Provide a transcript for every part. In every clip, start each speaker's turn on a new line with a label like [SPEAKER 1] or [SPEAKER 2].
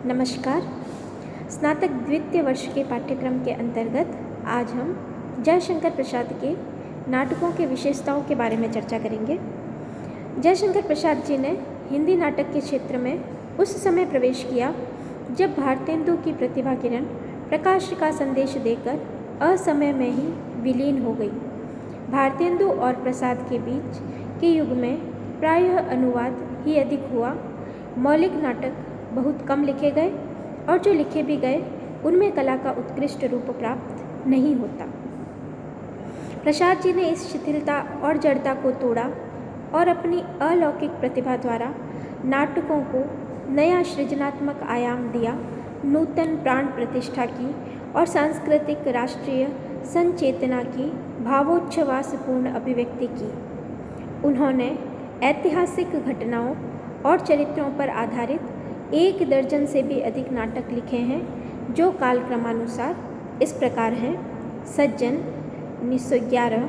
[SPEAKER 1] नमस्कार। स्नातक द्वितीय वर्ष के पाठ्यक्रम के अंतर्गत आज हम जयशंकर प्रसाद के नाटकों के विशेषताओं के बारे में चर्चा करेंगे। जयशंकर प्रसाद जी ने हिंदी नाटक के क्षेत्र में उस समय प्रवेश किया जब भारतेंदु की प्रतिभा किरण प्रकाश का संदेश देकर असमय में ही विलीन हो गई। भारतेंदु और प्रसाद के बीच के युग में प्रायः अनुवाद ही अधिक हुआ। मौलिक नाटक बहुत कम लिखे गए और जो लिखे भी गए उनमें कला का उत्कृष्ट रूप प्राप्त नहीं होता। प्रसाद जी ने इस शिथिलता और जड़ता को तोड़ा और अपनी अलौकिक प्रतिभा द्वारा नाटकों को नया सृजनात्मक आयाम दिया, नूतन प्राण प्रतिष्ठा की और सांस्कृतिक राष्ट्रीय संचेतना की भावोच्छ्वासपूर्ण अभिव्यक्ति की। उन्होंने ऐतिहासिक घटनाओं और चरित्रों पर आधारित 1 दर्जन से भी अधिक नाटक लिखे हैं जो कालक्रमानुसार इस प्रकार हैं: सज्जन 1911,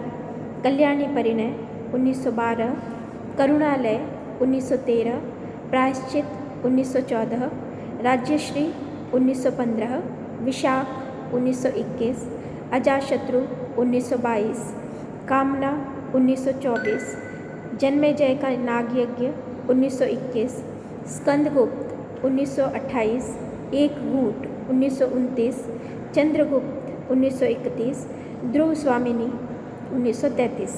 [SPEAKER 1] कल्याणी परिणय 1912, करुणालय 1913, प्रायश्चित 1914, राज्यश्री 1915, विशाख 1921, अजातशत्रु 1922, कामना 1924, जन्मेजय का नागयज्ञ 1921, स्कंदगुप्त 1928, एक घूंट 1929, चंद्रगुप्त 1931, ध्रुव स्वामिनी 1933।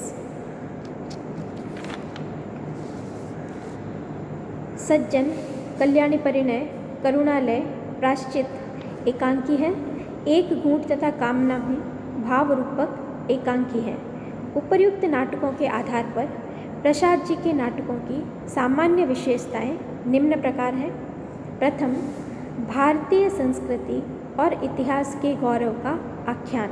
[SPEAKER 1] सज्जन, कल्याणी परिणय, करुणालय, प्रायश्चित एकांकी है। एक घूंट तथा कामना भी भावरूपक एकांकी है। उपर्युक्त नाटकों के आधार पर प्रसाद जी के नाटकों की सामान्य विशेषताएं निम्न प्रकार हैं। प्रथम, भारतीय संस्कृति और इतिहास के गौरव का आख्यान।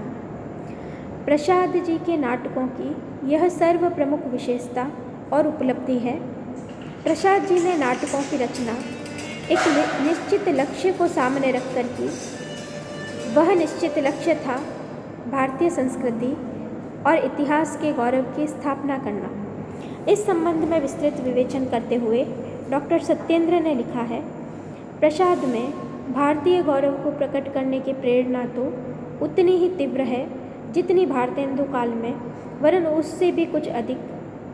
[SPEAKER 1] प्रसाद जी के नाटकों की यह सर्वप्रमुख विशेषता और उपलब्धि है। प्रसाद जी ने नाटकों की रचना एक निश्चित लक्ष्य को सामने रखकर की। वह निश्चित लक्ष्य था भारतीय संस्कृति और इतिहास के गौरव की स्थापना करना। इस संबंध में विस्तृत विवेचन करते हुए डॉक्टर सत्येंद्र ने लिखा है, प्रसाद में भारतीय गौरव को प्रकट करने की प्रेरणा तो उतनी ही तीव्र है जितनी भारतेंदु काल में, वरन उससे भी कुछ अधिक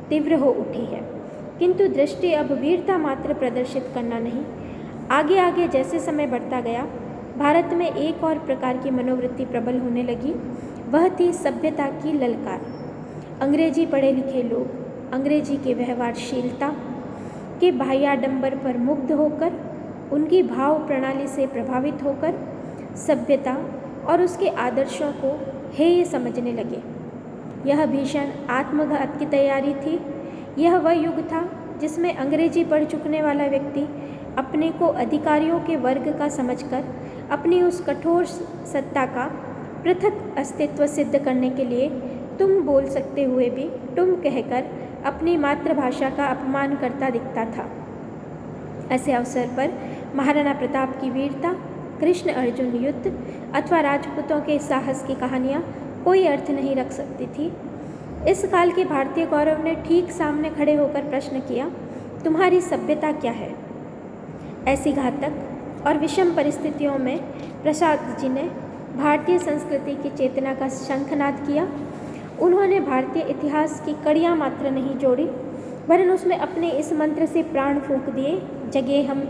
[SPEAKER 1] तीव्र हो उठी है। किंतु दृष्टि अब वीरता मात्र प्रदर्शित करना नहीं, आगे आगे जैसे समय बढ़ता गया भारत में एक और प्रकार की मनोवृत्ति प्रबल होने लगी। वह थी सभ्यता की ललकार। अंग्रेजी पढ़े लिखे लोग अंग्रेजी के व्यवहारशीलता के बाह्याडंबर पर मुग्ध होकर, उनकी भाव प्रणाली से प्रभावित होकर सभ्यता और उसके आदर्शों को हेय समझने लगे। यह भीषण आत्मघात की तैयारी थी। यह वह युग था जिसमें अंग्रेजी पढ़ चुकने वाला व्यक्ति अपने को अधिकारियों के वर्ग का समझकर अपनी उस कठोर सत्ता का पृथक अस्तित्व सिद्ध करने के लिए तुम बोल सकते हुए भी तुम कहकर अपनी मातृभाषा का अपमान करता दिखता था। ऐसे अवसर पर महाराणा प्रताप की वीरता, कृष्ण अर्जुन युद्ध अथवा राजपूतों के साहस की कहानियाँ कोई अर्थ नहीं रख सकती थी। इस काल के भारतीय गौरव ने ठीक सामने खड़े होकर प्रश्न किया, तुम्हारी सभ्यता क्या है? ऐसी घातक और विषम परिस्थितियों में प्रसाद जी ने भारतीय संस्कृति की चेतना का शंखनाद किया। उन्होंने भारतीय इतिहास की कड़ियाँ मात्र नहीं जोड़ी, वरन उसमें अपने इस मंत्र से प्राण फूंक दिए, जगे हम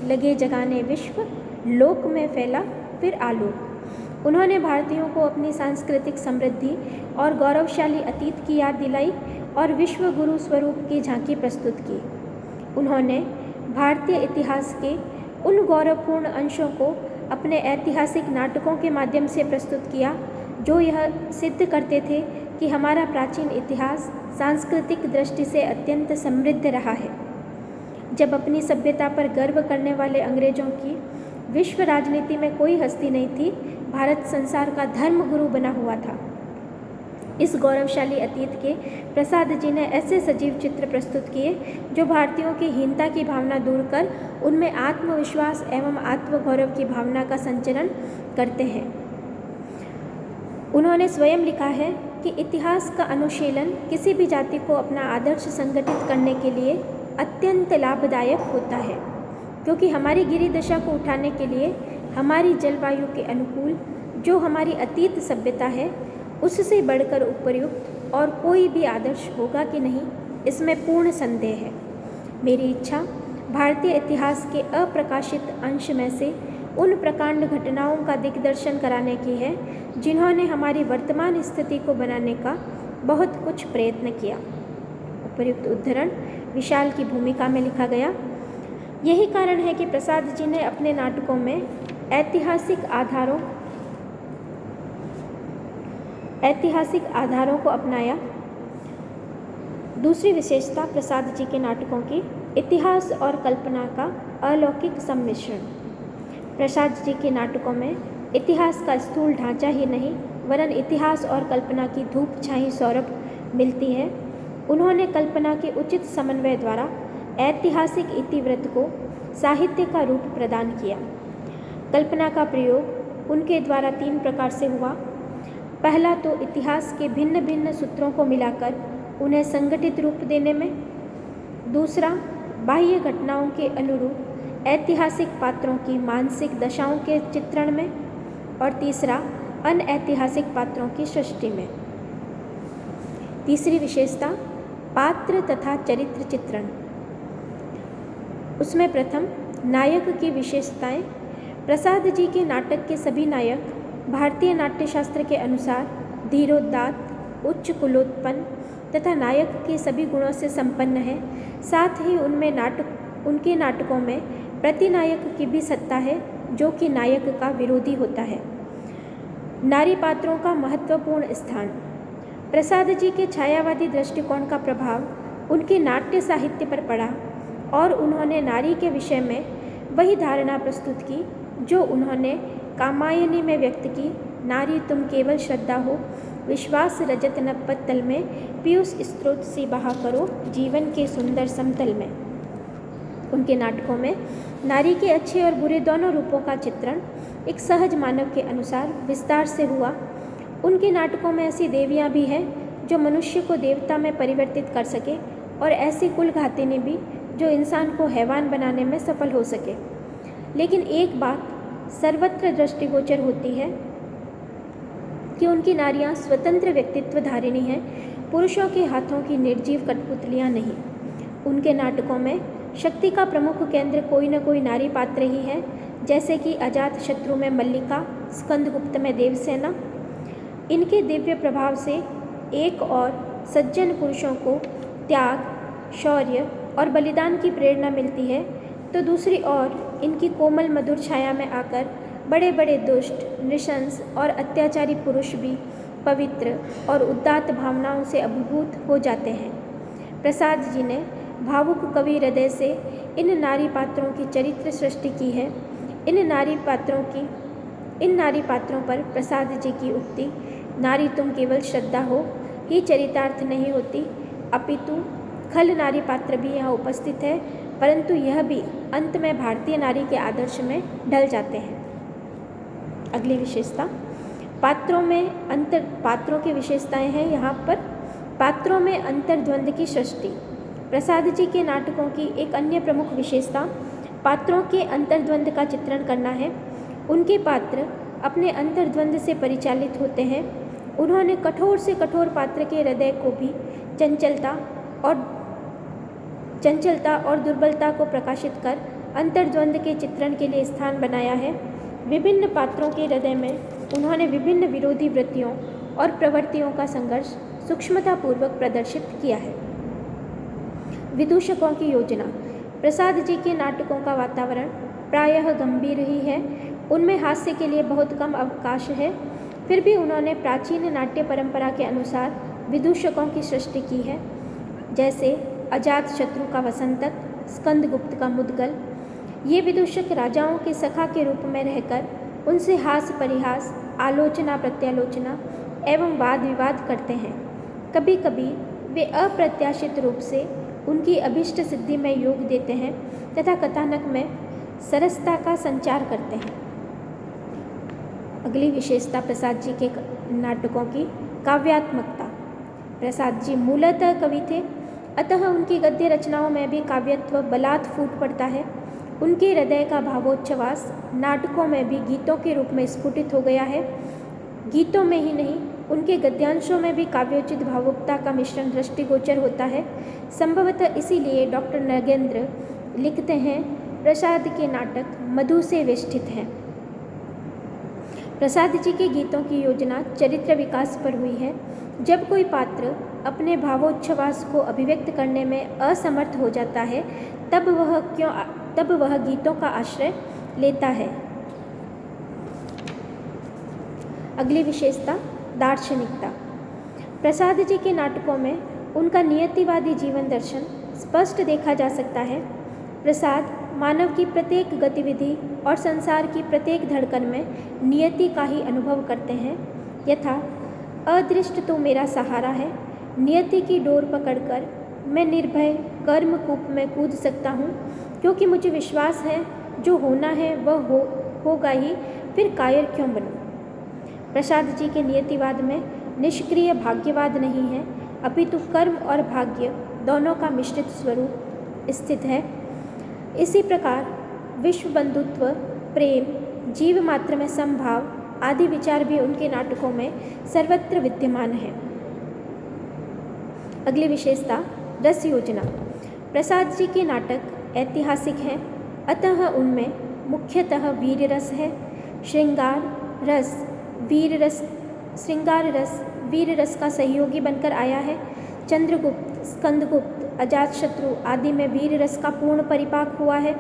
[SPEAKER 1] लगे जगाने विश्व, लोक में फैला फिर आलोक। उन्होंने भारतीयों को अपनी सांस्कृतिक समृद्धि और गौरवशाली अतीत की याद दिलाई और विश्व गुरु स्वरूप की झांकी प्रस्तुत की। उन्होंने भारतीय इतिहास के उन गौरवपूर्ण अंशों को अपने ऐतिहासिक नाटकों के माध्यम से प्रस्तुत किया जो यह सिद्ध करते थे कि हमारा प्राचीन इतिहास सांस्कृतिक दृष्टि से अत्यंत समृद्ध रहा है। जब अपनी सभ्यता पर गर्व करने वाले अंग्रेजों की विश्व राजनीति में कोई हस्ती नहीं थी, भारत संसार का धर्म गुरु बना हुआ था। इस गौरवशाली अतीत के प्रसाद जी ने ऐसे सजीव चित्र प्रस्तुत किए जो भारतीयों की हीनता की भावना दूर कर उनमें आत्मविश्वास एवं आत्मगौरव की भावना का संचरण करते हैं। उन्होंने स्वयं लिखा है कि इतिहास का अनुशीलन किसी भी जाति को अपना आदर्श संगठित करने के लिए अत्यंत लाभदायक होता है। क्योंकि हमारी गिरी दशा को उठाने के लिए हमारी जलवायु के अनुकूल जो हमारी अतीत सभ्यता है उससे बढ़कर उपयुक्त और कोई भी आदर्श होगा कि नहीं, इसमें पूर्ण संदेह है। मेरी इच्छा भारतीय इतिहास के अप्रकाशित अंश में से उन प्रकांड घटनाओं का दिग्दर्शन कराने की है जिन्होंने हमारी वर्तमान स्थिति को बनाने का बहुत कुछ प्रयत्न किया। उपर्युक्त उद्धरण विशाल की भूमिका में लिखा गया। यही कारण है कि प्रसाद जी ने अपने नाटकों में ऐतिहासिक आधारों को अपनाया। दूसरी विशेषता प्रसाद जी के नाटकों की इतिहास और कल्पना का अलौकिक सम्मिश्रण। प्रसाद जी के नाटकों में इतिहास का स्थूल ढांचा ही नहीं वरन इतिहास और कल्पना की धूप छाई सौरभ मिलती है। उन्होंने कल्पना के उचित समन्वय द्वारा ऐतिहासिक इतिवृत्त को साहित्य का रूप प्रदान किया। कल्पना का प्रयोग उनके द्वारा 3 प्रकार से हुआ। पहला तो इतिहास के भिन्न भिन्न सूत्रों को मिलाकर उन्हें संगठित रूप देने में, दूसरा बाह्य घटनाओं के अनुरूप ऐतिहासिक पात्रों की मानसिक दशाओं के चित्रण में, और तीसरा अनऐतिहासिक पात्रों की सृष्टि में। तीसरी विशेषता पात्र तथा चरित्र चित्रण। उसमें प्रथम नायक की विशेषताएं। प्रसाद जी के नाटक के सभी नायक भारतीय नाट्यशास्त्र के अनुसार धीरोदात्त, उच्च कुलोत्पन्न तथा नायक के सभी गुणों से संपन्न है। साथ ही उनके नाटकों में प्रतिनायक की भी सत्ता है जो कि नायक का विरोधी होता है। नारी पात्रों का महत्वपूर्ण स्थान। प्रसाद जी के छायावादी दृष्टिकोण का प्रभाव उनके नाट्य साहित्य पर पड़ा और उन्होंने नारी के विषय में वही धारणा प्रस्तुत की जो उन्होंने कामायनी में व्यक्त की। नारी तुम केवल श्रद्धा हो, विश्वास रजत नपत तल में, पीयूष स्रोत सी बहा करो जीवन के सुंदर समतल में। उनके नाटकों में नारी के अच्छे और बुरे दोनों रूपों का चित्रण एक सहज मानव के अनुसार विस्तार से हुआ। उनके नाटकों में ऐसी देवियाँ भी हैं जो मनुष्य को देवता में परिवर्तित कर सके और ऐसी कुलघातिनी भी जो इंसान को हैवान बनाने में सफल हो सके। लेकिन एक बात सर्वत्र दृष्टिगोचर होती है कि उनकी नारियां स्वतंत्र व्यक्तित्व धारिणी हैं, पुरुषों के हाथों की निर्जीव कठपुतलियां नहीं। उनके नाटकों में शक्ति का प्रमुख केंद्र कोई न कोई नारी पात्र ही है, जैसे कि अजात शत्रु में मल्लिका, स्कंदगुप्त में देवसेना। इनके दिव्य प्रभाव से एक और सज्जन पुरुषों को त्याग, शौर्य और बलिदान की प्रेरणा मिलती है, तो दूसरी ओर इनकी कोमल मधुर छाया में आकर बड़े बड़े दुष्ट, नृशंस और अत्याचारी पुरुष भी पवित्र और उदात्त भावनाओं से अभिभूत हो जाते हैं। प्रसाद जी ने भावुक कवि हृदय से इन नारी पात्रों की चरित्र सृष्टि की है। इन नारी पात्रों पर प्रसाद जी की उक्ति नारी तुम केवल श्रद्धा हो ही चरितार्थ नहीं होती, अपितु खल नारी पात्र भी यहाँ उपस्थित है, परंतु यह भी अंत में भारतीय नारी के आदर्श में ढल जाते हैं। अगली विशेषता पात्रों की विशेषताएं हैं। यहाँ पर पात्रों में अंतर्द्वंद की सृष्टि। प्रसाद जी के नाटकों की एक अन्य प्रमुख विशेषता पात्रों के अंतर्द्वंद का चित्रण करना है। उनके पात्र अपने अंतर्द्वंद से परिचालित होते हैं। उन्होंने कठोर से कठोर पात्र के हृदय को भी चंचलता और दुर्बलता को प्रकाशित कर अंतर्द्वंद के चित्रण के लिए स्थान बनाया है। विभिन्न पात्रों के हृदय में उन्होंने विभिन्न विरोधी वृत्तियों और प्रवृत्तियों का संघर्ष सूक्ष्मतापूर्वक प्रदर्शित किया है। विदूषकों की योजना। प्रसाद जी के नाटकों का वातावरण प्रायः गंभीर ही है। उनमें हास्य के लिए बहुत कम अवकाश है, फिर भी उन्होंने प्राचीन नाट्य परंपरा के अनुसार विदूषकों की सृष्टि की है, जैसे अजात शत्रु का वसंतक, स्कंदगुप्त का मुद्गल। ये विदूषक राजाओं के सखा के रूप में रहकर उनसे हास परिहास, आलोचना प्रत्यालोचना एवं वाद विवाद करते हैं। कभी कभी वे अप्रत्याशित रूप से उनकी अभीष्ट सिद्धि में योग देते हैं तथा कथानक में सरसता का संचार करते हैं। अगली विशेषता प्रसाद जी के नाटकों की काव्यात्मकता। प्रसाद जी मूलतः कवि थे, अतः उनकी गद्य रचनाओं में भी काव्यत्व बलात् फूट पड़ता है। उनके हृदय का भावोच्छ्वास नाटकों में भी गीतों के रूप में स्फुटित हो गया है। गीतों में ही नहीं, उनके गद्यांशों में भी काव्योचित भावुकता का मिश्रण दृष्टिगोचर होता है। संभवतः इसीलिए डॉक्टर नगेंद्र लिखते हैं, प्रसाद के नाटक मधु से वेष्टित हैं। प्रसाद जी के गीतों की योजना चरित्र विकास पर हुई है। जब कोई पात्र अपने भावोच्छ्वास को अभिव्यक्त करने में असमर्थ हो जाता है, तब वह गीतों का आश्रय लेता है। अगली विशेषता, दार्शनिकता। प्रसाद जी के नाटकों में उनका नियतिवादी जीवन दर्शन स्पष्ट देखा जा सकता है। प्रसाद मानव की प्रत्येक गतिविधि और संसार की प्रत्येक धड़कन में नियति का ही अनुभव करते हैं। यथा अदृष्ट तो मेरा सहारा है, नियति की डोर पकड़कर मैं निर्भय कर्मकूप में कूद सकता हूँ, क्योंकि मुझे विश्वास है जो होना है वह होगा ही, फिर कायर क्यों बनूं। प्रसाद जी के नियतिवाद में निष्क्रिय भाग्यवाद नहीं है, अपितु कर्म और भाग्य दोनों का मिश्रित स्वरूप स्थित है। इसी प्रकार विश्व बंधुत्व, प्रेम, जीव मात्र में समभाव आदि विचार भी उनके नाटकों में सर्वत्र विद्यमान है। अगली विशेषता, रस योजना। प्रसाद जी के नाटक ऐतिहासिक हैं, अतः उनमें मुख्यतः वीर रस है। श्रृंगार रस वीर रस का सहयोगी बनकर आया है। चंद्रगुप्त, स्कंदगुप्त, अजातशत्रु आदि में वीर रस का पूर्ण परिपाक हुआ है।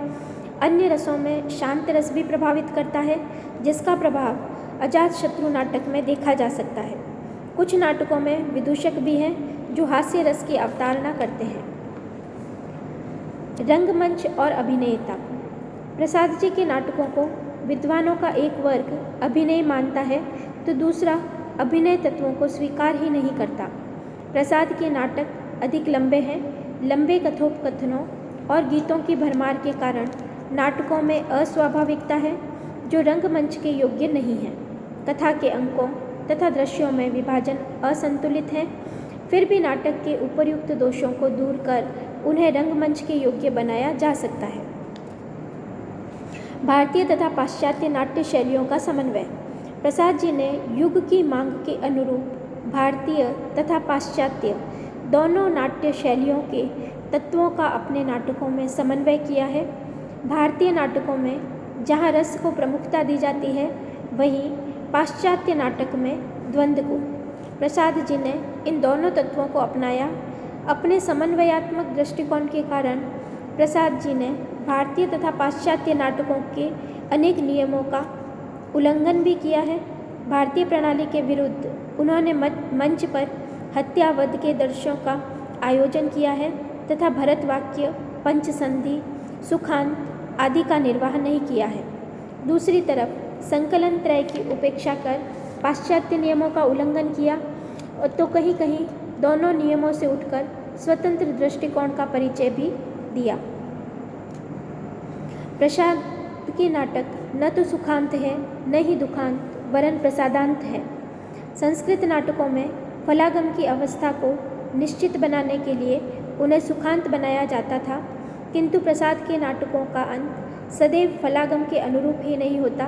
[SPEAKER 1] अन्य रसों में शांत रस भी प्रभावित करता है, जिसका प्रभाव अजातशत्रु नाटक में देखा जा सकता है। कुछ नाटकों में विदूषक भी हैं जो हास्य रस की अवतारणा करते हैं। रंगमंच और अभिनेता। प्रसाद जी के नाटकों को विद्वानों का एक वर्ग अभिनय मानता है तो दूसरा अभिनय तत्वों को स्वीकार ही नहीं करता। प्रसाद के नाटक अधिक लंबे हैं। लंबे कथोपकथनों और गीतों की भरमार के कारण नाटकों में अस्वाभाविकता है जो रंगमंच के योग्य नहीं है। कथा के अंकों तथा दृश्यों में विभाजन असंतुलित है। फिर भी नाटक के उपर्युक्त दोषों को दूर कर उन्हें रंगमंच के योग्य बनाया जा सकता है। भारतीय तथा पाश्चात्य नाट्य शैलियों का समन्वय। प्रसाद जी ने युग की मांग के अनुरूप भारतीय तथा पाश्चात्य दोनों नाट्य शैलियों के तत्वों का अपने नाटकों में समन्वय किया है। भारतीय नाटकों में जहाँ रस को प्रमुखता दी जाती है, वहीं पाश्चात्य नाटक में द्वंद्व को। प्रसाद जी ने इन दोनों तत्वों को अपनाया। अपने समन्वयात्मक दृष्टिकोण के कारण प्रसाद जी ने भारतीय तथा पाश्चात्य नाटकों के अनेक नियमों का उल्लंघन भी किया है। भारतीय प्रणाली के विरुद्ध उन्होंने मंच पर हत्यावध के दृश्यों का आयोजन किया है तथा भरतवाक्य, पंचसंधि, सुखांत आदि का निर्वाह नहीं किया है। दूसरी तरफ संकलन त्रय की उपेक्षा कर पाश्चात्य नियमों का उल्लंघन किया तो कहीं कहीं दोनों नियमों से उठकर स्वतंत्र दृष्टिकोण का परिचय भी दिया। प्रसाद के नाटक न तो सुखांत है न ही दुखांत, वरन प्रसादांत है। संस्कृत नाटकों में फलागम की अवस्था को निश्चित बनाने के लिए उन्हें सुखांत बनाया जाता था, किंतु प्रसाद के नाटकों का अंत सदैव फलागम के अनुरूप ही नहीं होता।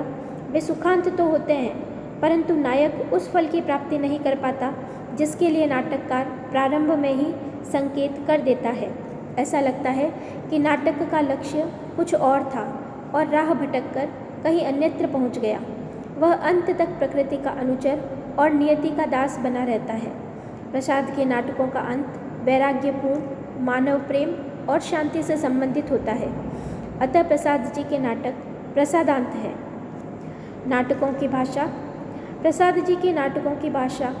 [SPEAKER 1] वे सुखांत तो होते हैं, परंतु नायक उस फल की प्राप्ति नहीं कर पाता जिसके लिए नाटककार प्रारंभ में ही संकेत कर देता है। ऐसा लगता है कि नाटक का लक्ष्य कुछ और था और राह भटककर कहीं अन्यत्र पहुंच गया। वह अंत तक प्रकृति का अनुचर और नियति का दास बना रहता है। प्रसाद के नाटकों का अंत वैराग्यपूर्ण, मानव प्रेम और शांति से संबंधित होता है। अतः प्रसाद जी के नाटक प्रसादांत है। नाटकों की भाषा। प्रसाद जी के नाटकों की भाषा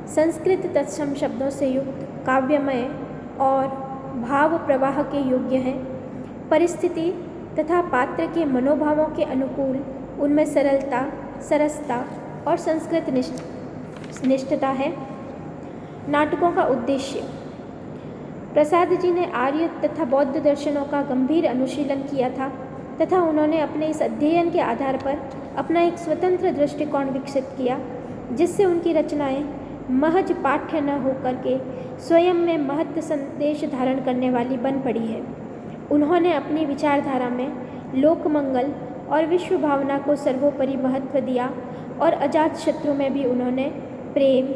[SPEAKER 1] संस्कृत तत्सम शब्दों से युक्त, काव्यमय और भाव प्रवाह के योग्य है। परिस्थिति तथा पात्र के मनोभावों के अनुकूल उनमें सरलता, सरसता और संस्कृत निष्ठता है। नाटकों का उद्देश्य। प्रसाद जी ने आर्य तथा बौद्ध दर्शनों का गंभीर अनुशीलन किया था तथा उन्होंने अपने इस अध्ययन के आधार पर अपना एक स्वतंत्र दृष्टिकोण विकसित किया, जिससे उनकी रचनाएं महज पाठ्य न होकर के स्वयं में महत्व संदेश धारण करने वाली बन पड़ी है। उन्होंने अपनी विचारधारा में लोकमंगल और विश्व भावना को सर्वोपरि महत्व दिया और अजातशत्रु में भी उन्होंने प्रेम,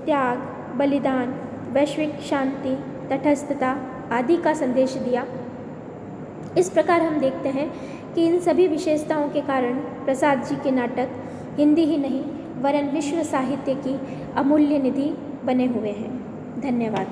[SPEAKER 1] त्याग, बलिदान, वैश्विक शांति, तटस्थता आदि का संदेश दिया। इस प्रकार हम देखते हैं कि इन सभी विशेषताओं के कारण प्रसाद जी के नाटक हिंदी ही नहीं वरन विश्व साहित्य की अमूल्य निधि बने हुए हैं। धन्यवाद।